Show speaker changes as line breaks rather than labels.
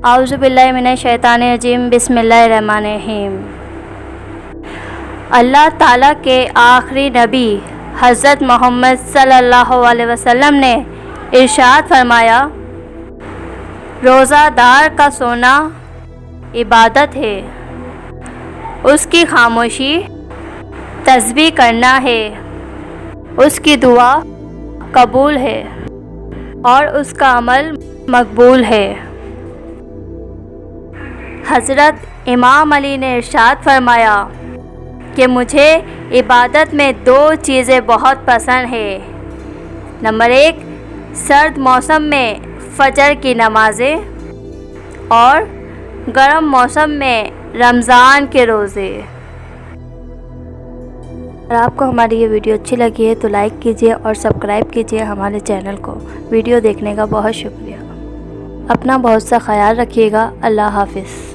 اعوذ باللہ من الشیطان الرجیم، بسم اللہ الرحمن الرحیم۔ اللہ تعالیٰ کے آخری نبی حضرت محمد صلی اللہ علیہ وسلم نے ارشاد فرمایا، روزہ دار کا سونا عبادت ہے، اس کی خاموشی تسبیح کرنا ہے، اس کی دعا قبول ہے اور اس کا عمل مقبول ہے۔ حضرت امام علی نے ارشاد فرمایا کہ مجھے عبادت میں 2 چیزیں بہت پسند ہیں۔ نمبر 1، سرد موسم میں فجر کی نمازیں اور گرم موسم میں رمضان کے روزے۔ اگر آپ کو ہماری یہ ویڈیو اچھی لگی ہے تو لائک کیجیے اور سبسکرائب کیجیے ہمارے چینل کو۔ ویڈیو دیکھنے کا بہت شکریہ۔ اپنا بہت سا خیال رکھیے گا۔ اللہ حافظ۔